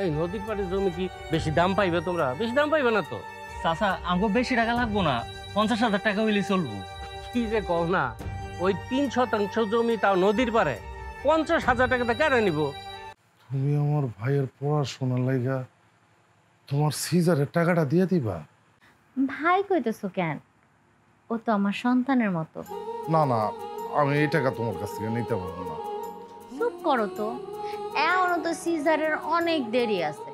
এই নদীর পাড়ে জমি কি বেশি দাম পাইবে? তোমরা বেশি দাম পাইবে না তো। চাচা আমাকে বেশি টাকা লাগবো না, 50,000 টাকা হইলে চলবো। কি যে কও না, ওই 3 শতাংশ জমি তাও নদীর পাড়ে 50,000 টাকাতে কেড়ে নিব? তুমি আমার ভাইয়ের পড়াশোনার লাইগা তোমার সিজারের টাকাটা দিয়ে দিবা? ভাই কইতেছো কেন? ও তো আমার সন্তানের মতো। না না, আমি এই টাকা তোমার কাছ থেকে নিতে পারবো না। চুপ করো তো, এখনো তো সিজারের অনেক দেরি আছে।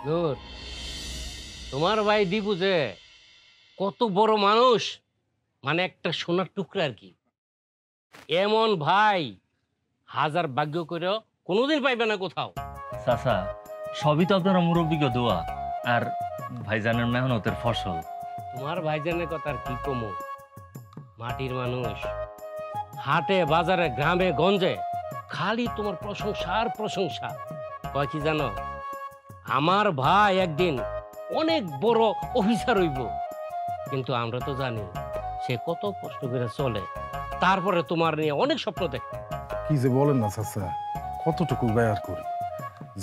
ধুর, তোমার ভাই দীপু যে কত বড় মানুষ, মানে একটা সোনার টুকরা আর কি। এমন ভাই হাজার ভাগ্য করেও কোনোদিন পাইবে না কোথাও। চাচা সবই তো আপনারা মুরব্বিজ্ঞ দোয়া আর ভাইজানের মেহনতের ফসল। তোমার ভাইজানের কথা আর কি কমু, মাটির মানুষ। হাটে বাজারে গ্রামে গঞ্জে খালি তোমার প্রশংসা আর প্রশংসা। কয় কি জানো, আমার ভাই একদিন অনেক বড় অফিসার হইব। কিন্তু আমরা তো জানি সে কত কষ্ট করে চলে, তারপরে তোমার নিয়ে অনেক স্বপ্ন দেখে। কি যে বলেন না চাচা, কতটুকু ব্যয় করি,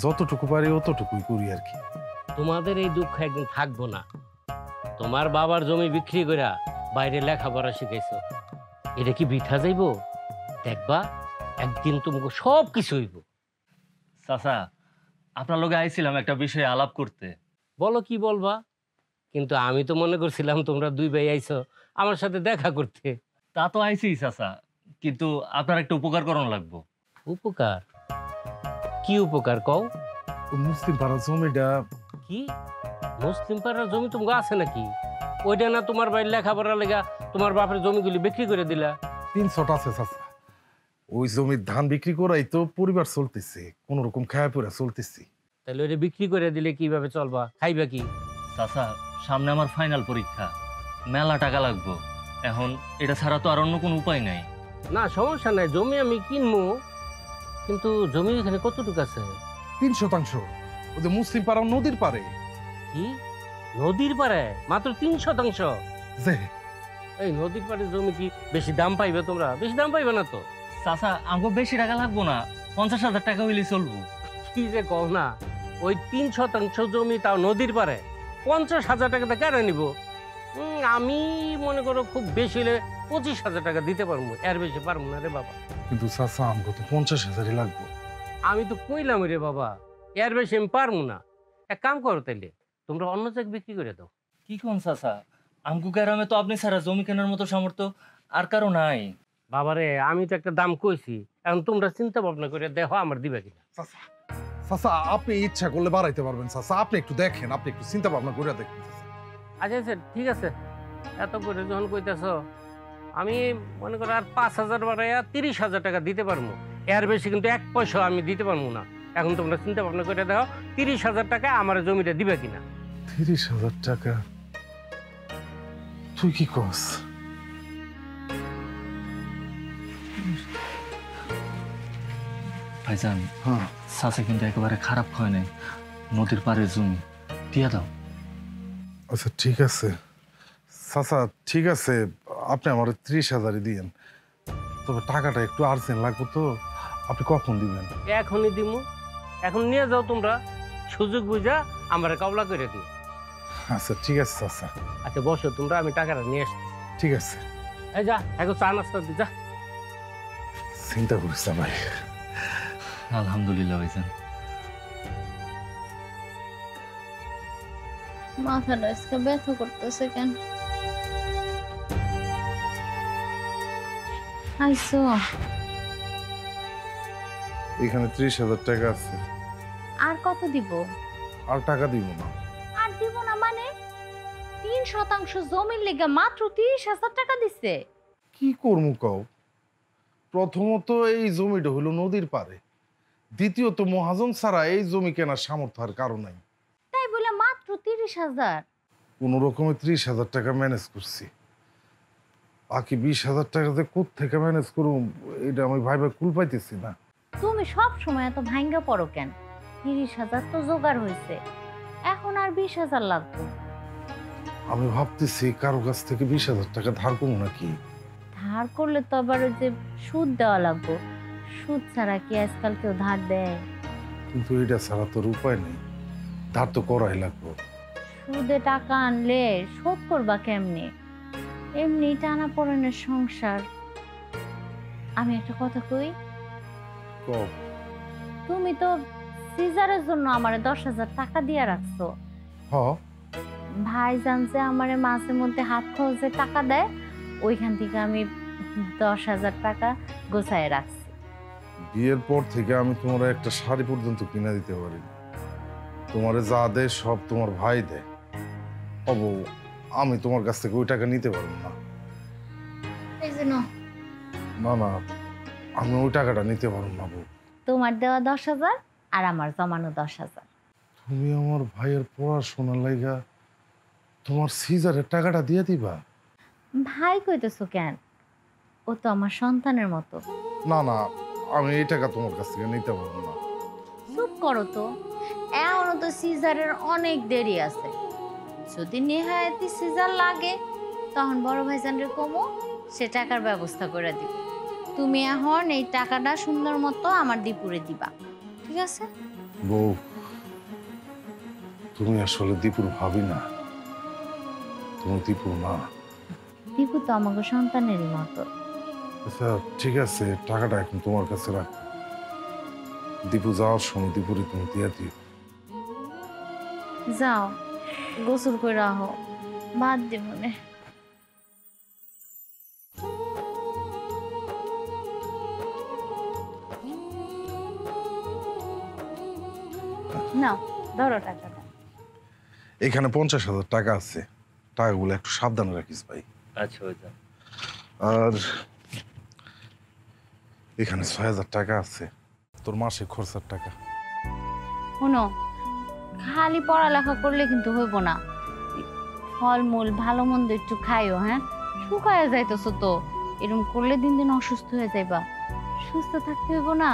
যতটুকু পারি অতটুকুই করি আর কি। তোমাদের এই দুঃখ একদিন থাকবো না। তোমার বাবার জমি বিক্রি করে বাইরে লেখাপড়া শিখাইছো, এটা কি বৃথা যাইব? দেখবা একদিন তোমাকে সব কিছু হইব। চাচা আপনার লগে আইছিলাম একটা বিষয়ে আলাপ করতে। বলো, কি বলবা? কিন্তু আমি তো মনে করছিলাম তোমরা দুই ভাই আইছো আমার সাথে দেখা করতে। তা তো আইছি চাচা, কিন্তু আপনার একটা উপকার করণ লাগবো। উপকার? কি উপকার কও? মুসলিম পাড়া জমিটা। কি মুসলিম পাড়ার জমি তোমাকে আছে নাকি? ওইটা না তোমার ভাই লেখাপড়া লেগা তোমার বাপের জমিগুলি বিক্রি করে দিলা? 300 আছে চাচা। ওই জমির ধান বিক্রি করাই তো পরিবার চলতেছে, কোন রকম খায়া পড়া চলতেছি। তাহলে ওইটা বিক্রি করে দিলে কিভাবে চলবা? খাইবা কি? চাচা সামনে আমার ফাইনাল পরীক্ষা, মেলা টাকা লাগবো। এখন এটা ছাড়া তো আর অন্য কোনো উপায় নাই। না সমস্যা নাই, জমি আমি কিনবো, কিন্তু জমি এখানে কতটুকু আছে? 3 শতাংশ। ওই যে মুসলিম পাড়া নদীর পারে। কি নদীর পাড়ে মাত্র 3 শতাংশ? যে এই নদীর পাড়ে জমি কি বেশি দাম পাইবে? তোমরা বেশি দাম পাইবে না তো। চাচা আমাকে বেশি টাকা লাগবো না, 50,000 টাকা হইলে চলবো। কি যে কও না, ওই 3 শতাংশ জমি তাও নদীর পাড়ে 50,000 টাকাতে কেড়ে নিব? আমি মনে করো খুব বেশি হলে 25,000 টাকা দিতে পারবো, এর বেশি পারবো না রে বাবা। কিন্তু চাচা আমাকে তো 50,000-ই লাগবে। আমি তো কইলাম রে বাবা, এর বেশি আমি পারবো না। এক কাম করো তাইলে, তোমরা অন্য জায়গায় বিক্রি করে দাও। কি কোন চাচা, আমগো গ্রামে তো আপনি ছাড়া জমি কেনার মতো সামর্থ্য আর কারো নাই। বাবারে, আমি তো একটা দাম কইছি, এখন তোমরা চিন্তা ভাবনা করে দেখো আমার দিবে কিনা। চাচা চাচা, আপনি ইচ্ছা করলে বাড়াইতে পারবেন চাচা। আপনি একটু দেখেন, আপনি একটু চিন্তা ভাবনা করে দেখেন চাচা। আচ্ছা আচ্ছা ঠিক আছে, এত করে যখন কইতেছ, আমি মনে করো আর 5,000 বাড়াইয়া 30,000 টাকা দিতে পারবো। এর বেশি কিন্তু 1 পয়সা আমি দিতে পারবো না। এখন তোমরা চিন্তা ভাবনা করে দেখো 30,000 টাকা আমার জমিটা দিবে কিনা। 30,000 টাকা? তুই কি কস? ভাইজান হ্যাঁ চাচা কিন্তু একেবারে খারাপ হয় নাই, নদীর পাড়ের জমি দিয়া দাও। আচ্ছা ঠিক আছে চাচা, ঠিক আছে, আপনি আমার 30,000-ই দিয়েন। তবে টাকাটা একটু আর্জেন্ট লাগবে তো, আপনি কখন দিবেন? এখনই দিমু, এখন নিয়ে যাও তোমরা, সুযোগ বুঝা আমার কবলা করে দিও। আচ্ছা ঠিক আছে চাচা। আচ্ছা বসো তোমরা, আমি টাকাটা নিয়ে আসছি। ঠিক আছে। এই যা এখন চা নাস্তা দি যা। চিন্তা করিস না ভাই। আলহামদুলিল্লাহ ভাইজান। মাথাটা আজকে ব্যথা করতেছে কেন? আইসো। এখানে 30,000 টাকা আছে। আর কত দিব? আর টাকা দিব না। আর দিব না মানে? 3 শতাংশ জমির লেগে মাত্র 30,000 টাকা দিছে। কি করবো কও? প্রথমত এই জমিটা হলো নদীর পারে, দ্বিতীয়ত মহাজন ছাড়া এই জমি কেনার সামর্থ্য আর কারো নাই। তাই বলে মাত্র 30,000? কোন রকমে 30,000 টাকা ম্যানেজ করছি। বাকি 20,000 টাকাতে কোত্থেকে ম্যানেজ করুম, এটা আমি ভাইবা কুল পাইতেছি না। তুমি সব সময় এত ভাঙ্গা পড়ো কেন? 30,000 তো জোগাড় হয়েছে, এখন আর 20,000 লাগবে। আমি ভাবতেছি কারো কাছ থেকে 20,000 টাকা ধার করবো নাকি। ধার করলে তো আবার ওই যে সুদ দেওয়া লাগবে। সুদ ছাড়া কি আজকাল কেউ ধার দেয়? কিন্তু এটা ছাড়া তোর উপায় নেই, ধার তো করাই লাগবো। সুদে টাকা আনলে শোধ করবা কেমনে? এমনি টানা পড়েনের সংসার। আমি একটা কথা কই, কও। তুমি তো সিজারের জন্য আমারে 10,000 টাকা দিয়ে রাখছো। হ, ভাইজান যে আমারে মাঝে মধ্যে হাত খরচে টাকা দেয়, ওইখান থেকে আমি 10,000 টাকা গোছায় রাখছি। বিয়ের পর থেকে আমি তোমার একটা শাড়ি পর্যন্ত কিনে দিতে পারি না। তোমারে যা দেয় সব তোমার ভাই দেয়। আমি তোমার কাছ থেকে ওই টাকা নিতে পারবো না। এই জন্য না না, আমি ওই টাকাটা নিতে পারবো না বউ। তোমার দেওয়া 10,000 আর আমার জমানো 10,000। তুমি আমার ভাইয়ের পড়াশোনার লাইগা তোমার সিজারের টাকাটা দিয়ে দিবা? ভাই কইতেছো কেন? ও তো আমার সন্তানের মতো। না না, আমি এই টাকা তোমার কাছ থেকে নিতে পারবো না। চুপ করো তো, এখনো তো সিজারের অনেক দেরি আছে। যদি নেহায়েতি সিজার লাগে তখন বড় ভাইজানের কমো, সে টাকার ব্যবস্থা করে দিব। তুমি এখন এই টাকাটা সুন্দর মতো আমার দীপুরে দিবা, ঠিক আছে? বউ, তুমি আসলে দীপুর ভাবি না, তুমি দীপুর মা। দীপু তো আমাকে সন্তানেরই মতো। আচ্ছা ঠিক আছে, টাকাটা এখন তোমার কাছে রাখ। দীপু যাওয়ার সময় দীপুরে তুমি দিয়ে দিও। যাও গোসল করে রাখো, বাদ দে মনে। নাও ধরো টাকাটা। এখানে 50,000 টাকা আছে, টাকাগুলো একটু সাবধানে রাখিস ভাই। আচ্ছা ভাইজান। আর এখানে 6,000 টাকা আছে, তোর মাসিক খরচার টাকা। শোনো, খালি পড়ালেখা করলে কিন্তু হইব না। ফলমূল ভালো মন্দ একটু খাইও, হ্যাঁ? শুকায় যাইতেছো তো, এরকম করলে দিন দিন অসুস্থ হয়ে যাইবা। সুস্থ থাকতে হইব না?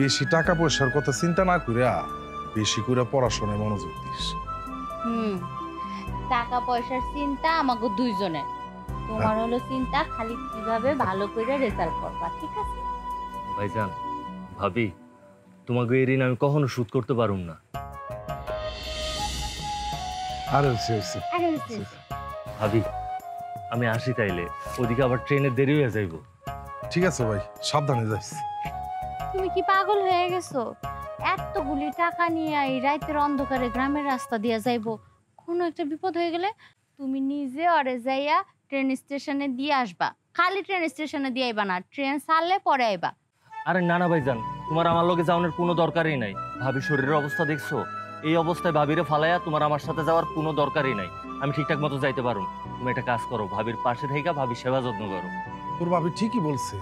বেশি টাকা পয়সার কথা চিন্তা না কইরা বেশি করে পড়াশোনায় মনোযোগ দিস। টাকা পয়সার চিন্তা আমাকে দুইজনের। তোমার হলো চিন্তা খালি কিভাবে ভালো করে রেজাল্ট করবা, ঠিক আছে? ভাইজান, ভাবি, তোমাকে এই ঋণ আমি কখনো শোধ করতে পারুম না। আরে ভাবি, আমি আসি তাইলে, ওদিকে আবার ট্রেনের দেরি হয়ে যাইব। ঠিক আছে ভাই, সাবধানে যাইস। তুমি কি পাগল হয়ে গেছো? এতগুলি টাকা নিয়ে এই রাতের অন্ধকারে গ্রামের রাস্তা দিয়ে যাইবো, কোনো একটা বিপদ হয়ে গেলে তুমি নিজে অরে যাইয়া ট্রেন স্টেশনে দিয়ে আসবা। খালি ট্রেন স্টেশনে দিয়ে আইবা না, ট্রেন ছাড়লে পরে আইবা। আরে না না ভাইজান, তোমার আমার লগে যাওয়ার কোনো দরকারই নাই। ভাবি শরীরের অবস্থা দেখছো? এই অবস্থায় ভাবিরে ফালাইয়া তোমার আমার সাথে যাওয়ার কোনো দরকারই নাই। আমি ঠিকঠাক মতো যাইতে পারো। তুমি একটা কাজ করো, ভাবির পাশে থেকে ভাবির সেবা যত্ন করো। তোর ভাবি ঠিকই বলছে,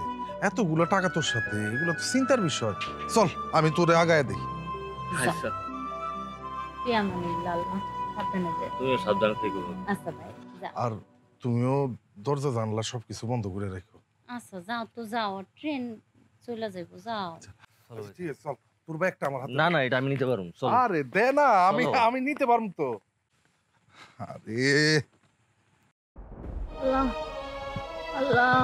এতগুলো টাকা তোর সাথে, এগুলো তো চিন্তার বিষয়। চল আমি তোরে আগায় দিই। আচ্ছা, তুমিও সাবধানে থেকো। আচ্ছা ভাই যাও। আর তুমিও দরজা জানলা সবকিছু বন্ধ করে রাখো। আচ্ছা যাও তো, যাও, ট্রেন চলে যাইবো, যাও। চলো ভাই। ঠিক আছে, চল। তোর ব্যাগটা আমার হাতে। না না, এটা আমি নিতে পারবো। চলো। আরে দে না, আমি চলো। আমি নিতে পারবো তো। আরে আল্লাহ আল্লাহ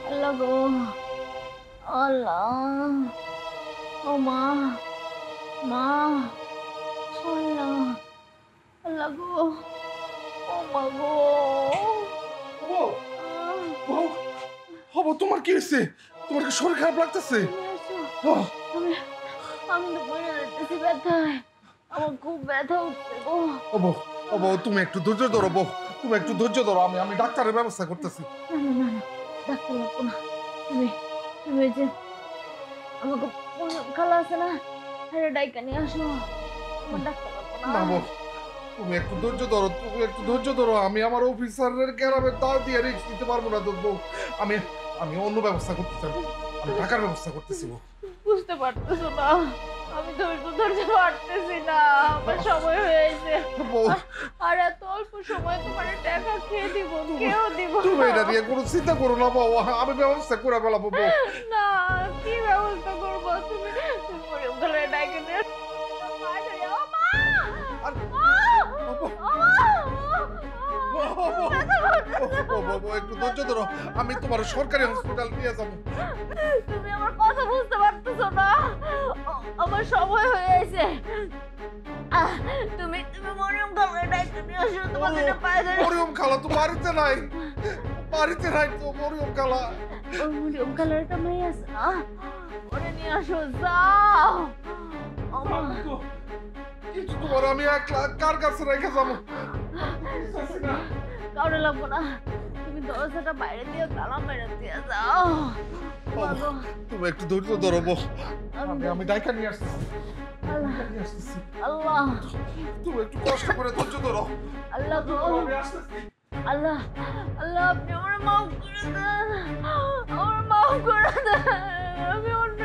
আল্লাহ গো, আল্লাহ, ও মা, মা, আল্লাহ, আল্লাহ গো, ও মা গো। হবো, তোমার কি হয়েছে? তোমার কি শরীর খারাপ লাগতেছে? আমি তো মরে যাচ্ছি ব্যথায়, আমার খুব ব্যথা উঠছে গো। তুমি একটু ধৈর্য ধরো বউ, তুমি একটু ধৈর্য ধরো, আমি ডাক্তারের ব্যবস্থা করতেছি। না না না, ডাক্তার লাগবো না। তুমি তুমি এই যে আমাকে খালা আছে না, হ্যাঁ ডাইকা নিয়ে আসো। আমার ডাক্তার লাগবো না না। বউ, তুমি একটু ধৈর্য ধরো, তুমি একটু ধৈর্য ধরো। আমি আমার অফিসারের গ্যারামে তাও দিয়ে রিস্ক নিতে পারবো না তো বউ। আমি আমি অন্য ব্যবস্থা করতেছি, আমি টাকার ব্যবস্থা করতেছি বউ। বুঝতে পারতেছো না, আমি ধৈর্য পারতেছি না, আমার সময় হয়েছে। বউ, আর এত অল্প সময় তোমার টাকা খেয়ে দিব, কেউ দিব তুমি এটা নিয়ে কোনো চিন্তা করো না বউ, আমি ব্যবস্থা করে ফেলাবো বউ। না। কি ব্যবস্থা করবো? তুমি পরে ওখানে ডাইকে নিয়ে একটু ধৈর্য ধরো, আমি তোমার সরকারি হসপিটাল নিয়ে যাবো। তুমি আমার কথা বুঝতে পারতেছো না। আমার সময় হয়ে গেছে। তুমি তুমি মরিয়ম খালার ডাইকে নিয়ে আসো, তোমাদের না পায়ে ধরে। মরিয়ম খালা তো বাড়িতে নাই, বাড়িতে নাই তো মরিয়ম খালা। ওই মরিয়ম খালার একটা মেয়ে আছে না, ওরে নিয়ে আসো, যাও। আমা কিছু তোমার আমি একলা কার কাছে রেখে যাবো? কাউরে লাগবো না, তুমি দরজাটা বাইরে দিয়ে তালা মেরে দিয়ে যাও। বাবা, তুমি একটু ধৈর্য ধরো বউ। আমি ডাইকা নিয়ে আসতেছি, আল্লাহ নিয়ে আসতেছি। আল্লাহ তুমি একটু কষ্ট করে ধৈর্য ধরো। আল্লাহ গো, আমি আসতেছি। আল্লাহ আল্লাহ, আপনি আমার মাফ করে দেন, আমার মাফ করে দেন। আমি অন্য